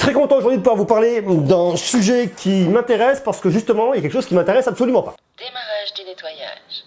Très content aujourd'hui de pouvoir vous parler d'un sujet qui m'intéresse parce que justement, il y a quelque chose qui m'intéresse absolument pas. Démarrage du nettoyage.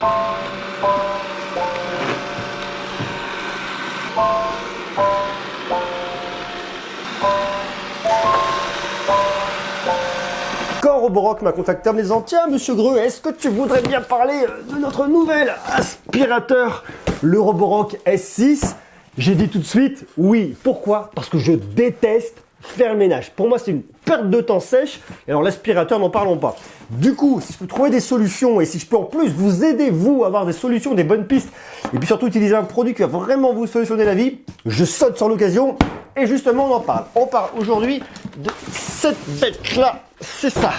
Quand Roborock m'a contacté en me disant « Tiens, monsieur Greux, est-ce que tu voudrais bien parler de notre nouvel aspirateur, le Roborock S6 ?» J'ai dit tout de suite « Oui ». Pourquoi? Parce que je déteste faire le ménage. Pour moi, c'est une perte de temps sèche. Et alors, l'aspirateur, n'en parlons pas. Du coup, si je peux trouver des solutions et si je peux en plus vous aider, vous, à avoir des solutions, des bonnes pistes, et puis surtout utiliser un produit qui va vraiment vous solutionner la vie, je saute sur l'occasion et justement, on en parle. On parle aujourd'hui de cette bête-là. C'est ça.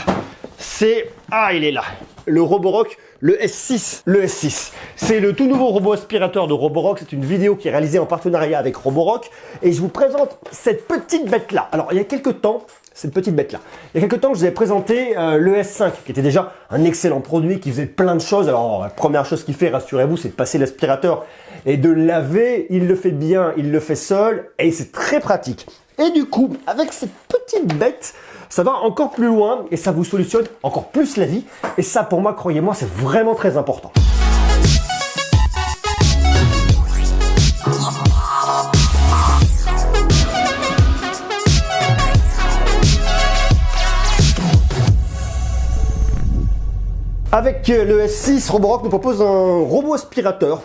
Il est là. Le Roborock, le S6. Le S6. C'est le tout nouveau robot aspirateur de Roborock. C'est une vidéo qui est réalisée en partenariat avec Roborock. Et je vous présente cette petite bête-là. Alors, il y a quelques temps, cette petite bête-là. Il y a quelques temps, je vous ai présenté le S5, qui était déjà un excellent produit, qui faisait plein de choses. Alors, la première chose qu'il fait, rassurez-vous, c'est de passer l'aspirateur et de laver. Il le fait bien, il le fait seul. Et c'est très pratique. Et du coup, avec cette petite bête, ça va encore plus loin et ça vous solutionne encore plus la vie. Et ça, pour moi, croyez-moi, c'est vraiment très important. Avec le S6, Roborock nous propose un robot aspirateur.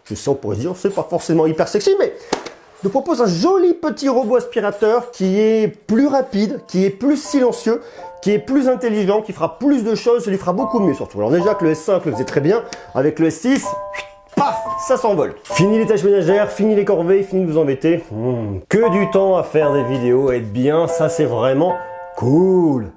Je sais, on pourrait dire, c'est pas forcément hyper sexy, mais nous propose un joli petit robot aspirateur qui est plus rapide, qui est plus silencieux, qui est plus intelligent, qui fera plus de choses, ça lui fera beaucoup mieux surtout. Alors déjà que le S5 le faisait très bien, avec le S6, paf, ça s'envole. Fini les tâches ménagères, fini les corvées, fini de vous embêter. Que du temps à faire des vidéos, être bien, ça c'est vraiment cool.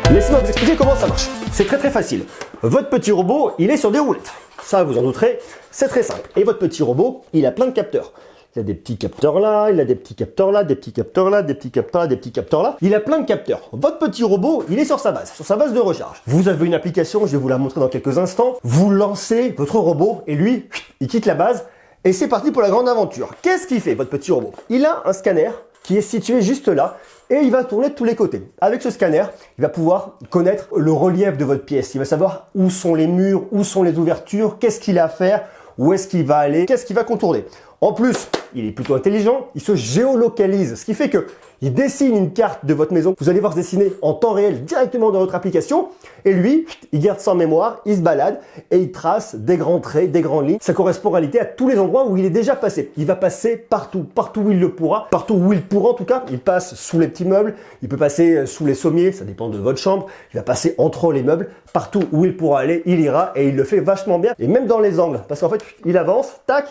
Laissez-moi vous expliquer comment ça marche. C'est très facile. Votre petit robot, il est sur des roulettes. Ça, vous en douterez, c'est très simple. Et votre petit robot, il a plein de capteurs. Il a des petits capteurs là, il a des petits capteurs là, des petits capteurs là, des petits capteurs là, des petits capteurs là. Il a plein de capteurs. Votre petit robot, il est sur sa base de recharge. Vous avez une application, je vais vous la montrer dans quelques instants. Vous lancez votre robot et lui, il quitte la base et c'est parti pour la grande aventure. Qu'est-ce qu'il fait, votre petit robot? Il a un scanner qui est situé juste là et il va tourner de tous les côtés. Avec ce scanner, il va pouvoir connaître le relief de votre pièce. Il va savoir où sont les murs, où sont les ouvertures, qu'est-ce qu'il a à faire, où est-ce qu'il va aller, qu'est-ce qu'il va contourner. En plus, il est plutôt intelligent, il se géolocalise, ce qui fait que il dessine une carte de votre maison. Vous allez voir se dessiner en temps réel directement dans votre application. Et lui, il garde ça en mémoire, il se balade et il trace des grands traits, des grandes lignes. Ça correspond en réalité à tous les endroits où il est déjà passé. Il va passer partout, partout où il le pourra, partout où il pourra en tout cas. Il passe sous les petits meubles, il peut passer sous les sommiers, ça dépend de votre chambre. Il va passer entre les meubles, partout où il pourra aller, il ira et il le fait vachement bien. Et même dans les angles, parce qu'en fait, il avance, tac,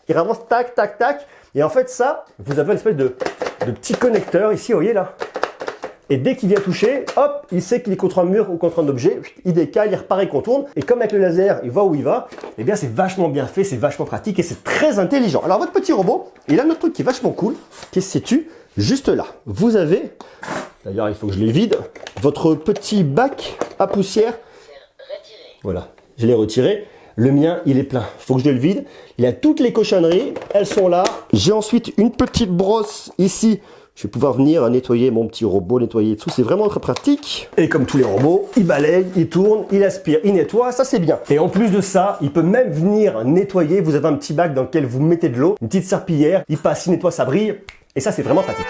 il avance, tac, tac, tac. Et en fait, ça, vous avez une espèce de petit connecteur ici, vous voyez là. Et dès qu'il vient toucher, hop, il sait qu'il est contre un mur ou contre un objet. Il décale, il repart, il contourne. Et comme avec le laser, il va où il va, eh bien, c'est vachement bien fait, c'est vachement pratique et c'est très intelligent. Alors, votre petit robot, il a un autre truc qui est vachement cool, qui se situe juste là. Vous avez, d'ailleurs, il faut que je les vide, votre petit bac à poussière. Voilà, je l'ai retiré. Le mien, il est plein. Il faut que je le vide. Il a toutes les cochonneries. Elles sont là. J'ai ensuite une petite brosse ici. Je vais pouvoir venir nettoyer mon petit robot, nettoyer tout. C'est vraiment très pratique. Et comme tous les robots, il balaye, il tourne, il aspire, il nettoie. Ça, c'est bien. Et en plus de ça, il peut même venir nettoyer. Vous avez un petit bac dans lequel vous mettez de l'eau, une petite serpillière. Il passe, il nettoie, ça brille. Et ça, c'est vraiment pratique.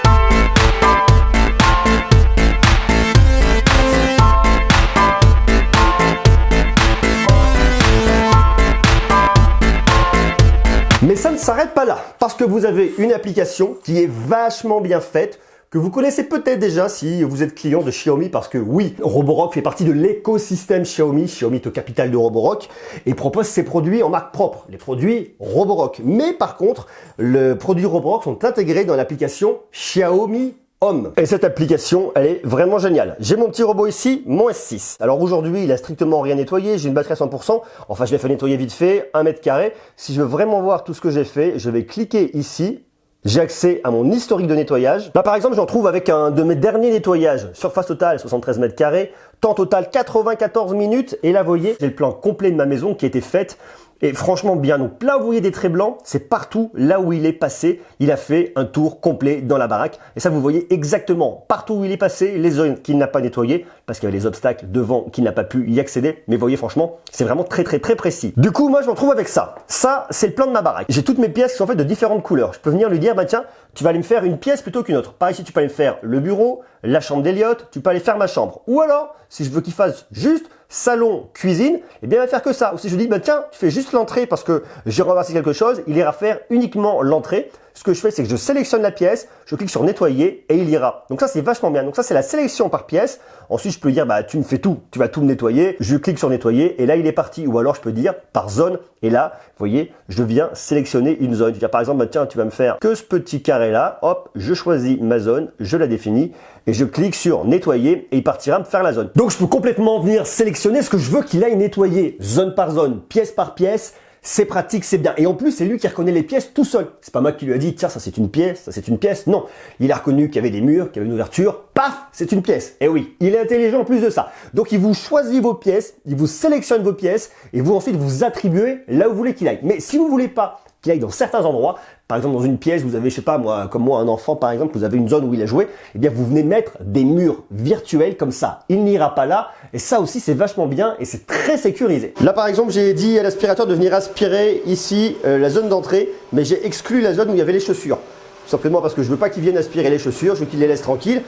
Mais ça ne s'arrête pas là, parce que vous avez une application qui est vachement bien faite, que vous connaissez peut-être déjà si vous êtes client de Xiaomi, parce que oui, Roborock fait partie de l'écosystème Xiaomi. Xiaomi est au capital de Roborock et propose ses produits en marque propre, les produits Roborock. Mais par contre, les produits Roborock sont intégrés dans l'application Xiaomi Home. Et cette application, elle est vraiment géniale. J'ai mon petit robot ici, mon S6. Alors aujourd'hui, il a strictement rien nettoyé, j'ai une batterie à 100%. Enfin, je l'ai fait nettoyer vite fait, 1 mètre carré. Si je veux vraiment voir tout ce que j'ai fait, je vais cliquer ici. J'ai accès à mon historique de nettoyage. Là par exemple, j'en trouve avec un de mes derniers nettoyages. Surface totale 73 mètres carrés, temps total 94 minutes. Et là vous voyez, j'ai le plan complet de ma maison qui a été faite. Et franchement bien, donc là vous voyez des traits blancs, c'est partout là où il est passé, il a fait un tour complet dans la baraque. Et ça vous voyez exactement partout où il est passé, les zones qu'il n'a pas nettoyées, parce qu'il y avait les obstacles devant qu'il n'a pas pu y accéder. Mais vous voyez franchement, c'est vraiment très précis. Du coup moi je me retrouve avec ça. Ça c'est le plan de ma baraque. J'ai toutes mes pièces qui sont faites de différentes couleurs. Je peux venir lui dire, bah tiens, tu vas aller me faire une pièce plutôt qu'une autre. Par ici tu peux aller me faire le bureau, la chambre d'Eliott, tu peux aller faire ma chambre. Ou alors, si je veux qu'il fasse juste salon, cuisine, eh bien il va faire que ça. Ou si je dis, bah tiens, tu fais juste l'entrée parce que j'ai ramassé quelque chose, il ira faire uniquement l'entrée. Ce que je fais, c'est que je sélectionne la pièce, je clique sur nettoyer et il ira. Donc ça, c'est vachement bien. Donc ça, c'est la sélection par pièce. Ensuite, je peux dire, bah tu me fais tout, tu vas tout me nettoyer. Je clique sur nettoyer et là, il est parti. Ou alors, je peux dire par zone. Et là, vous voyez, je viens sélectionner une zone. Je dis par exemple, bah, tiens, tu vas me faire que ce petit carré là. Hop, je choisis ma zone, je la définis et je clique sur nettoyer et il partira me faire la zone. Donc, je peux complètement venir sélectionner ce que je veux qu'il aille nettoyer, zone par zone, pièce par pièce. C'est pratique, c'est bien. Et en plus, c'est lui qui reconnaît les pièces tout seul. C'est pas moi qui lui a dit, tiens, ça c'est une pièce, ça c'est une pièce. Non, il a reconnu qu'il y avait des murs, qu'il y avait une ouverture. Paf, c'est une pièce. Et oui, il est intelligent en plus de ça. Donc, il vous choisit vos pièces, il vous sélectionne vos pièces et vous ensuite vous attribuez là où vous voulez qu'il aille. Mais si vous voulez pas qu'il aille dans certains endroits, par exemple dans une pièce, vous avez, je sais pas moi, comme moi, un enfant par exemple, vous avez une zone où il a joué, eh bien vous venez mettre des murs virtuels comme ça. Il n'ira pas là et ça aussi c'est vachement bien et c'est très sécurisé. Là par exemple, j'ai dit à l'aspirateur de venir aspirer ici la zone d'entrée, mais j'ai exclu la zone où il y avait les chaussures. Tout simplement parce que je veux pas qu'il vienne aspirer les chaussures, je veux qu'il les laisse tranquilles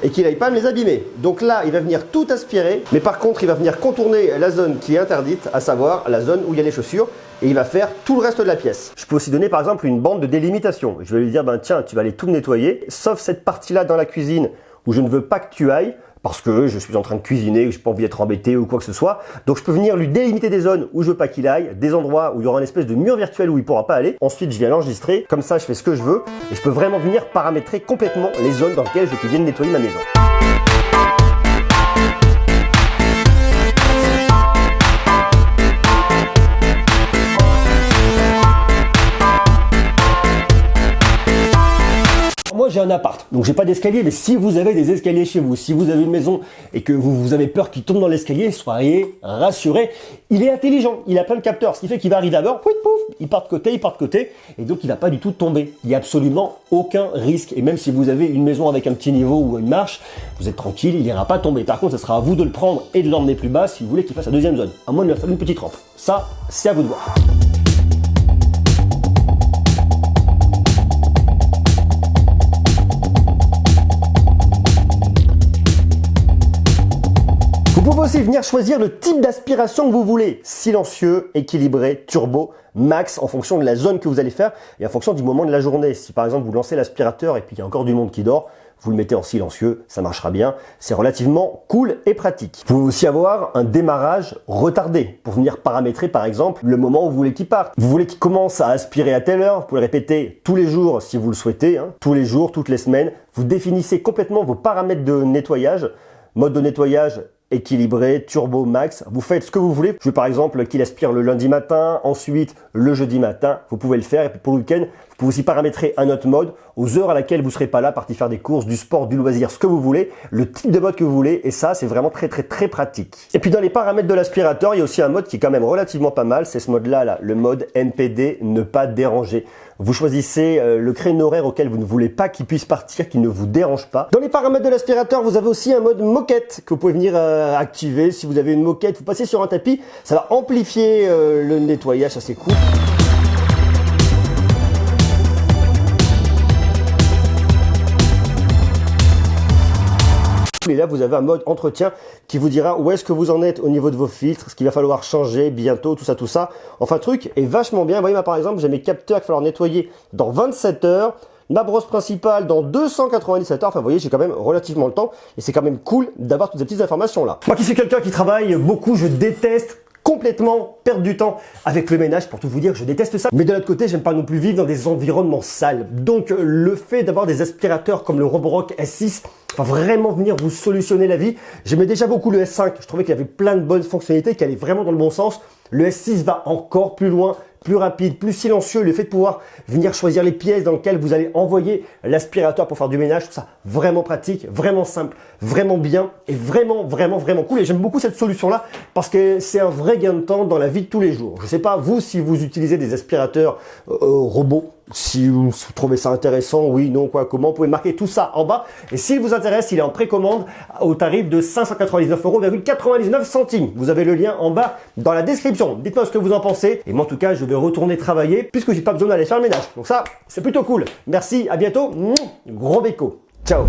et qu'il n'aille pas me les abîmer. Donc là, il va venir tout aspirer, mais par contre, il va venir contourner la zone qui est interdite, à savoir la zone où il y a les chaussures, et il va faire tout le reste de la pièce. Je peux aussi donner par exemple une bande de délimitation. Je vais lui dire, ben tiens, tu vas aller tout nettoyer, sauf cette partie-là dans la cuisine où je ne veux pas que tu ailles, parce que je suis en train de cuisiner, que je n'ai pas envie d'être embêté ou quoi que ce soit. Donc je peux venir lui délimiter des zones où je veux pas qu'il aille, des endroits où il y aura une espèce de mur virtuel où il pourra pas aller. Ensuite, je viens l'enregistrer, comme ça je fais ce que je veux, et je peux vraiment venir paramétrer complètement les zones dans lesquelles je veux qu'il vienne nettoyer ma maison. Moi j'ai un appart, donc j'ai pas d'escalier, mais si vous avez des escaliers chez vous, si vous avez une maison et que vous avez peur qu'il tombe dans l'escalier, soyez rassurés, il est intelligent, il a plein de capteurs, ce qui fait qu'il va arriver à bord, pouf, pouf, il part de côté, et donc il va pas du tout tomber. Il n'y a absolument aucun risque, et même si vous avez une maison avec un petit niveau ou une marche, vous êtes tranquille, il n'ira pas tomber. Par contre, ce sera à vous de le prendre et de l'emmener plus bas si vous voulez qu'il fasse la deuxième zone, à moins de lui faire une petite rampe. Ça, c'est à vous de voir. Vous pouvez aussi venir choisir le type d'aspiration que vous voulez. Silencieux, équilibré, turbo, max, en fonction de la zone que vous allez faire et en fonction du moment de la journée. Si par exemple vous lancez l'aspirateur et puis il y a encore du monde qui dort, vous le mettez en silencieux, ça marchera bien. C'est relativement cool et pratique. Vous pouvez aussi avoir un démarrage retardé pour venir paramétrer par exemple le moment où vous voulez qu'il parte. Vous voulez qu'il commence à aspirer à telle heure, vous pouvez le répéter tous les jours si vous le souhaitez, tous les jours, toutes les semaines. Vous définissez complètement vos paramètres de nettoyage, mode de nettoyage équilibré, turbo, max, vous faites ce que vous voulez. Je veux par exemple qu'il aspire le lundi matin, ensuite le jeudi matin, vous pouvez le faire. Et puis pour le week-end, vous pouvez aussi paramétrer un autre mode aux heures à laquelle vous ne serez pas là, partir faire des courses, du sport, du loisir, ce que vous voulez, le type de mode que vous voulez. Et ça, c'est vraiment très pratique. Et puis dans les paramètres de l'aspirateur, il y a aussi un mode qui est quand même relativement pas mal. C'est ce mode-là, le mode MPD, ne pas déranger. Vous choisissez le créneau horaire auquel vous ne voulez pas qu'il puisse partir, qu'il ne vous dérange pas. Dans les paramètres de l'aspirateur, vous avez aussi un mode moquette que vous pouvez venir activer. Si vous avez une moquette, vous passez sur un tapis, ça va amplifier le nettoyage, ça c'est cool. Et là, vous avez un mode entretien qui vous dira où est-ce que vous en êtes au niveau de vos filtres, ce qu'il va falloir changer bientôt, tout ça. Enfin, le truc est vachement bien. Vous voyez, par exemple, j'ai mes capteurs qu'il va falloir nettoyer dans 27 heures. Ma brosse principale dans 297 heures. Enfin, vous voyez, j'ai quand même relativement le temps. Et c'est quand même cool d'avoir toutes ces petites informations là. Moi qui suis quelqu'un qui travaille beaucoup, je déteste complètement perdre du temps avec le ménage. Pour tout vous dire, je déteste ça. Mais de l'autre côté, j'aime pas non plus vivre dans des environnements sales. Donc, le fait d'avoir des aspirateurs comme le Roborock S6 va vraiment venir vous solutionner la vie. J'aimais déjà beaucoup le S5. Je trouvais qu'il y avait plein de bonnes fonctionnalités, qui allaient vraiment dans le bon sens. Le S6 va encore plus loin, plus rapide, plus silencieux. Le fait de pouvoir venir choisir les pièces dans lesquelles vous allez envoyer l'aspirateur pour faire du ménage, je trouve ça vraiment pratique, vraiment simple, vraiment bien et vraiment cool. Et j'aime beaucoup cette solution-là parce que c'est un vrai gain de temps dans la vie de tous les jours. Je sais pas, vous, si vous utilisez des aspirateurs robots, si vous trouvez ça intéressant, oui, non, quoi, comment, vous pouvez marquer tout ça en bas. Et s'il vous intéresse, il est en précommande au tarif de 599,99 €. Vous avez le lien en bas dans la description. Dites-moi ce que vous en pensez. Et moi, en tout cas, je vais retourner travailler puisque j'ai pas besoin d'aller faire le ménage. Donc ça, c'est plutôt cool. Merci, à bientôt. Gros béco. Ciao.